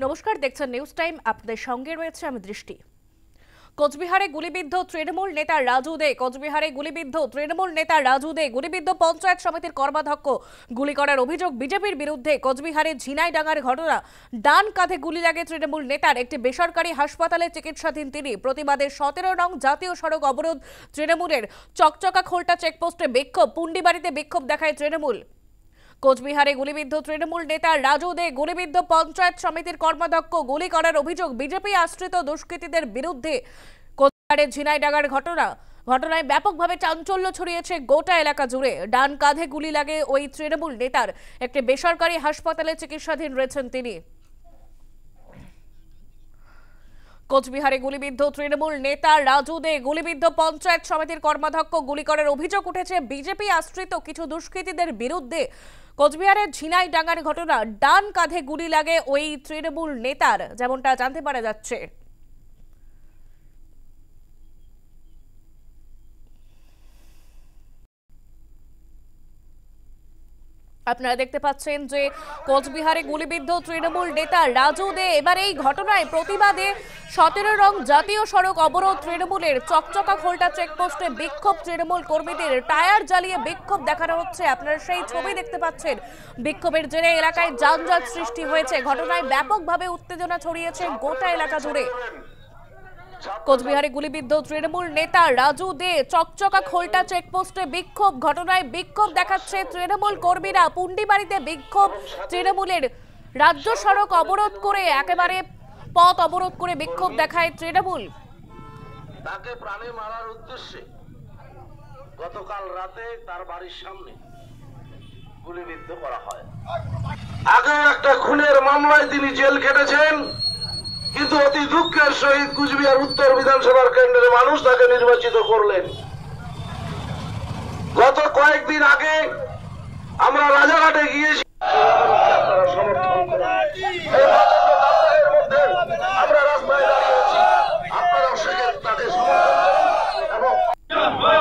নমস্কার, দেখছেন news time. আপনাদের সঙ্গে রয়েছে আমি দৃষ্টি। কোচবিহারে গুলিবিদ্ধ তৃণমূল নেতা রাজু দে। গুলিবিদ্ধ পঞ্চায়েত সমিতির কর্মাধ্যক্ষ। গুলি করার অভিযোগ বিজেপির বিরুদ্ধে। কোচবিহারে ঝিনাইডাঙ্গার ঘটনা। ডান কাঁধে গুলি লাগে তৃণমূল নেতার। একটি বেসরকারি হাসপাতালে চিকিৎসাধীন তিনি। প্রতিবাদে 17 নং জাতীয় সড়ক অবরোধ তৃণমূলের। চকচকা খোলটা চেকপোস্টে বিক্ষোভ। পুন্ডিবাড়িতে বিক্ষোভ দেখায় তৃণমূল। কোচবিহারে গুলিবিদ্ধ তৃণমূল নেতা রাজু দে। গুলিবিদ্ধ পঞ্চায়েত সমিতির কর্মাধ্যক্ষ। গুলি করার অভিযোগ বিজেপি আশ্রিত দুষ্কৃতীদের বিরুদ্ধে। কোচবিহারে ঝিনাইডাঙ্গার ঘটনায় ব্যাপকভাবে চাঞ্চল্য ছড়িয়েছে গোটা এলাকা জুড়ে। ডান কাঁধে গুলি লাগে ওই তৃণমূল নেতার। একটি বেসরকারি হাসপাতালে চিকিৎসাধীন রয়েছেন তিনি। কোচবিহারে গুলিবিদ্ধ তৃণমূল নেতা রাজু দে। গুলিবিদ্ধ পঞ্চায়েত সমিতির কর্মাধ্যক্ষ। গুলি করার অভিযোগ উঠেছে বিজেপি আশ্রিত কিছু দুষ্কৃতীদের বিরুদ্ধে। কোচবিহারের ঝিনাইডাঙ্গার ঘটনা। ডান কাঁধে গুলি লাগে ওই তৃণমূল নেতার, যেমনটা জানতে পারা যাচ্ছে। আপনারা দেখতে পাচ্ছেন যে কোচবিহারে গুলিবিদ্ধ তৃণমূল নেতা রাজু দে। এবার এই ঘটনায় প্রতিবাদে 17 নং জাতীয় সড়ক অবরোধ তৃণমূলের। চকচকা খোলটা চেকপোস্টে বিক্ষোভ তৃণমূল কর্মীদের। টায়ার জ্বালিয়ে বিক্ষোভ দেখানো হচ্ছে। আপনারা সেই ছবি দেখতে পাচ্ছেন। বিক্ষোভের জেরে এলাকায় যানজট সৃষ্টি হয়েছে। ঘটনায় ব্যাপকভাবে উত্তেজনা ছড়িয়েছে গোটা এলাকা জুড়ে। কোচবিহারে গুলিবিদ্ধ তৃণমূল নেতা রাজু দে। চকচকা খোলটা চেকপোস্টে বিক্ষোভ। ঘটনায় বিক্ষোভ দেখাচ্ছে তৃণমূল কর্মীরা। পুন্ডিবাড়িতে বিক্ষোভ তৃণমূলের। রাজ্য সড়ক অবরোধ করে, একেবারে পথ অবরোধ করে বিক্ষোভ দেখায় তৃণমূল। তাকে প্রাণে মারার উদ্দেশ্যে গতকাল রাতে তার বাড়ির সামনে গুলিবিদ্ধ করা হয়। আগেও একটা খুনের মামলায় তিনি জেল কেটেছেন, কিন্তু অতি দুঃখের সহিত কুচবিহার উত্তর বিধানসভার কেন্দ্রের মানুষ তাকে নির্বাচিত করলেন। গত কয়েকদিন আগে আমরা রাজাঘাটে গিয়েছি, আমরা রাস্তায় দাঁড়িয়েছি, আপনারা সেখানে তাদের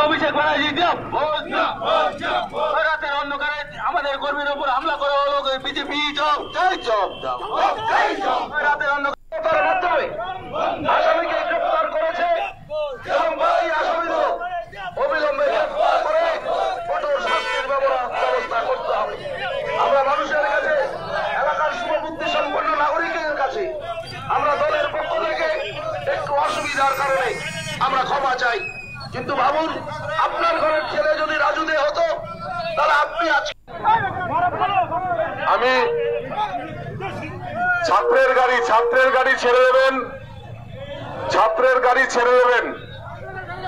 অভিষেক ব্যানার্জি রাতের অন্ধকারে আমাদের কর্মীর উপর হামলা করা হলো। বিজেপি রাতের অন্ধকারে আসামিকে গ্রেফতার করেছে এবং বাকি আসামিদের অবিলম্বে গ্রেফতার করে কঠোর শাস্তির ব্যবস্থা করতে হবে। আমরা মানুষের কাছে, এলাকার শুভবুদ্ধি সম্পন্ন নাগরিকের কাছে আমরা দলের পক্ষ থেকে একটু অসুবিধার কারণে আমরা ক্ষমা চাই। কিন্তু ভাবুন, আপনার ঘরের ছেলে যদি রাজু দে হতো, তাহলে আপনি আজকে আমি ছাত্রের গাড়ি ছেড়ে দেবেন,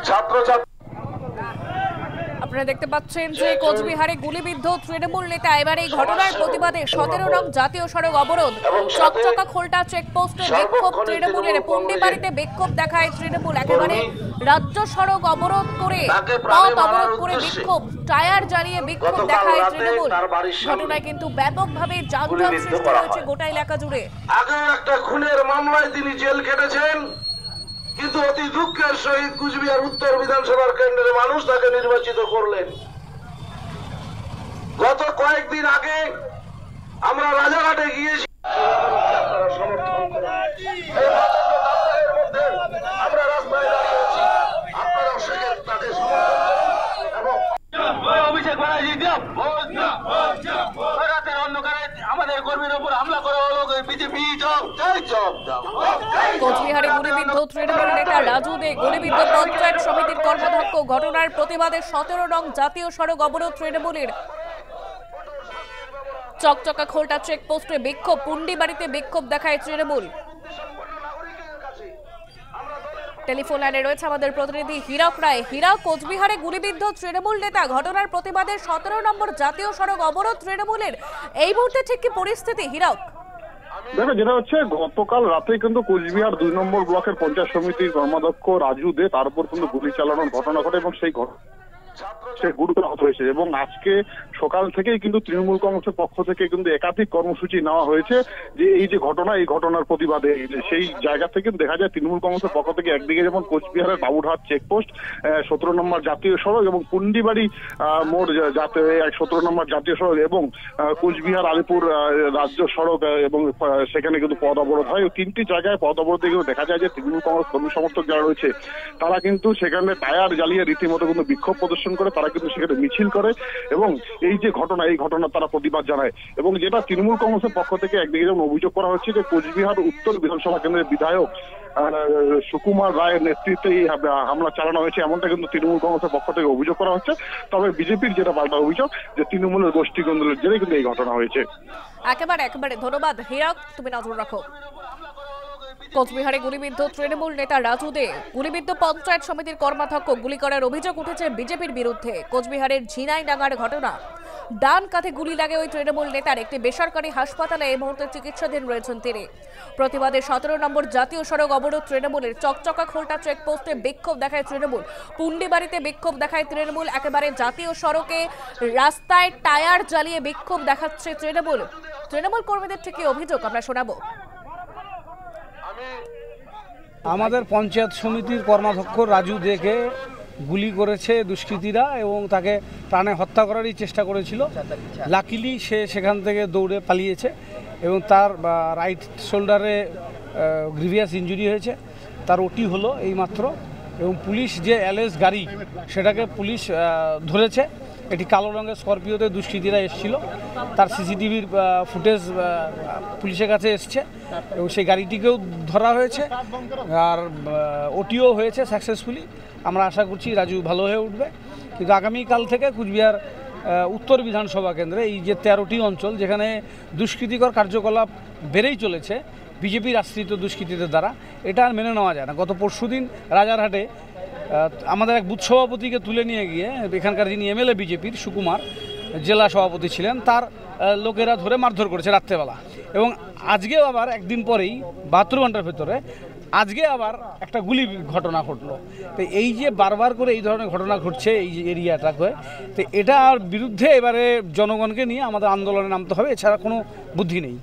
ছাত্রছাত্রী। আপনারা দেখতে পাচ্ছেন যে কোচবিহারে গুলিবিদ্ধ তৃণমূল নেতা। এবার এই ঘটনার প্রতিবাদে 17 নং জাতীয় সড়ক অবরোধ। চকচকা খোলটা চেকপোস্টে বিক্ষোভ তৃণমূলের। পুন্ডিবাড়িতে বিক্ষোভ দেখায় তৃণমূল। একেবারে রাজ্য সড়ক অবরোধ করে, পথ অবরোধ করে বিক্ষোভ। টায়ার জ্বালিয়ে বিক্ষোভ দেখায় তৃণমূল। ঘটনায় কিন্তু ব্যাপকভাবে যানজট সৃষ্টি হয়েছে গোটা এলাকা জুড়ে। আগেও একটা খুনের মামলায় তিনি জেল কেটেছেন, কিন্তু অতি দুঃখের সহিত কুচবিহার উত্তর বিধানসভার কেন্দ্রের মানুষ তাকে নির্বাচিত করলেন। গত কয়েকদিন আগে আমরা রাজাঘাটে গিয়েছি, আমরা রাস্তায় দাঁড়িয়েছি, আপনারা সেখানে তাদের অভিষেক ব্যানার্জি রাতের অন্ধকারে আমাদের কর্মীর উপর হামলা করা হলো। বিজেপি কোচবিহারে গুলিবিদ্ধ তৃণমূল নেতা রাজু দে। গুলিবিদ্ধ পঞ্চায়েত সমিতির কর্মাধ্যক্ষ। ঘটনার প্রতিবাদে 17 নং জাতীয় সড়ক অবরোধ তৃণমূলের। চকচকা খোলটা চেকপোস্টে বিক্ষোভ। পুন্ডিবাড়িতে বিক্ষোভ দেখায় তৃণমূল। টেলিফোন লাইনে রয়েছে আমাদের প্রতিনিধি হীরক রায়। হীরক, কোচবিহারে গুলিবিদ্ধ তৃণমূল নেতা। ঘটনার প্রতিবাদে 17 নম্বর জাতীয় সড়ক অবরোধ তৃণমূলের। এই মুহূর্তে ঠিক কি পরিস্থিতি হীরক? দেখো, যেটা হচ্ছে গতকাল রাতে কিন্তু কোচবিহার 2 নম্বর ব্লকের পঞ্চায়েত সমিতির কর্মাধ্যক্ষ রাজু দে, তার উপর কিন্তু গুলি চালানোর ঘটনা ঘটে এবং সেই সে গুরুতর আহত হয়েছে। এবং আজকে সকাল থেকেই কিন্তু তৃণমূল কংগ্রেসের পক্ষ থেকে কিন্তু একাধিক কর্মসূচি নেওয়া হয়েছে যে এই যে ঘটনা, এই ঘটনার প্রতিবাদে। সেই জায়গা থেকে দেখা যায় তৃণমূল কংগ্রেসের পক্ষ থেকে একদিকে যেমন কোচবিহারের বাবুরহাট চেকপোস্ট, 17 নম্বর জাতীয় সড়ক এবং পুন্ডিবাড়ি মোড় 17 নম্বর জাতীয় সড়ক এবং কোচবিহার আলিপুর রাজ্য সড়ক এবং সেখানে কিন্তু পথ অবরোধ হয়। তিনটি জায়গায় পথ অবরোধে কিন্তু দেখা যায় যে তৃণমূল কংগ্রেস কর্মী সমর্থক যারা রয়েছে তারা কিন্তু সেখানে টায়ার জ্বালিয়ে রীতিমতো কিন্তু বিক্ষোভ প্রদর্শন করে, তারা কিন্তু সেখানে মিছিল করে এবং এই যে ঘটনা, এই ঘটনা তারা প্রতিবাদ জানায়। এবং যেটা তৃণমূল কংগ্রেসের পক্ষ থেকে একদিকে যেমন অভিযোগ করা হচ্ছে যে কোচবিহার উত্তর বিধানসভা কেন্দ্রের বিধায়ক সুকুমার রায়ের নেতৃত্বে এই হামলা চালানো হয়েছে, এমনটা কিন্তু তৃণমূল কংগ্রেসের পক্ষ থেকে অভিযোগ করা হচ্ছে। তবে বিজেপির যেটা পাল্টা অভিযোগ যে তৃণমূলের গোষ্ঠী দ্বন্দ্বের জেরে কিন্তু এই ঘটনা হয়েছে। একেবারে ধন্যবাদ হীরক, তুমি নজর রাখো। কোচবিহারে গুলিবিদ্ধ তৃণমূল নেতা রাজু দে, গুলিবিদ্ধ পঞ্চায়েত সমিতির কর্মাধ্যক্ষ, গুলি করার অভিযোগ উঠেছে বিজেপির বিরুদ্ধে। কোচবিহারের ঝিনাইডাঙ্গার ঘটনা, ডান কাঁধে গুলি লাগে ওই তৃণমূল নেতার। একটি বেসরকারি হাসপাতালে এই মুহূর্তে চিকিৎসাধীন রয়েছেন তিনি। প্রতিবাদে 17 নম্বর জাতীয় সড়ক অবরোধ তৃণমূলের। চকচকা খোলটা চেকপোস্টে বিক্ষোভ দেখায় তৃণমূল, পুন্ডিবাড়িতে বিক্ষোভ দেখায় তৃণমূল, একেবারে জাতীয় সড়কে রাস্তায় টায়ার জ্বালিয়ে বিক্ষোভ দেখাচ্ছে তৃণমূল। তৃণমূল কর্মীদের ঠিকই অভিযোগ আমরা শোনাবো। আমাদের পঞ্চায়েত সমিতির কর্মাধ্যক্ষ রাজু দেকে গুলি করেছে দুষ্কৃতীরা এবং তাকে প্রাণে হত্যা করারই চেষ্টা করেছিল। লাকিলি সে সেখান থেকে দৌড়ে পালিয়েছে এবং তার রাইট শোল্ডারে গ্রিভিয়াস ইনজুরি হয়েছে, তার ওটি হলো এইমাত্র। এবং পুলিশ যে অ্যালেস গাড়ি সেটাকে পুলিশ ধরেছে। এটি কালো রঙের স্করপিওতে দুষ্কৃতীরা এসেছিল, তার সিসিটিভির ফুটেজ পুলিশের কাছে এসছে এবং সেই গাড়িটিকেও ধরা হয়েছে আর ওটিও হয়েছে সাকসেসফুলি। আমরা আশা করছি রাজু ভালো হয়ে উঠবে। কিন্তু আগামীকাল থেকে কুচবিহার উত্তর বিধানসভা কেন্দ্রে এই যে 13টি অঞ্চল যেখানে দুষ্কৃতিকর কার্যকলাপ বেড়েই চলেছে বিজেপির আশ্রিত দুষ্কৃতীদের দ্বারা, এটা আর মেনে নেওয়া যায় না। গত পরশুদিন রাজারহাটে আমাদের এক বুথ সভাপতিকে তুলে নিয়ে গিয়ে এখানকার যিনি এমএলএ বিজেপির সুকুমার জেলা সভাপতি ছিলেন, তার লোকেরা ধরে মারধর করেছে রাত্রেবেলা। এবং আজকেও আবার একদিন পরেই 72 ঘন্টার ভেতরে আজকে আবার একটা গুলি ঘটনা ঘটলো। তো এই যে বারবার করে এই ধরনের ঘটনা ঘটছে এই যে এরিয়াটাকে, তো এটার বিরুদ্ধে এবারে জনগণকে নিয়ে আমাদের আন্দোলনে নামতে হবে, এছাড়া কোনো বুদ্ধি নেই।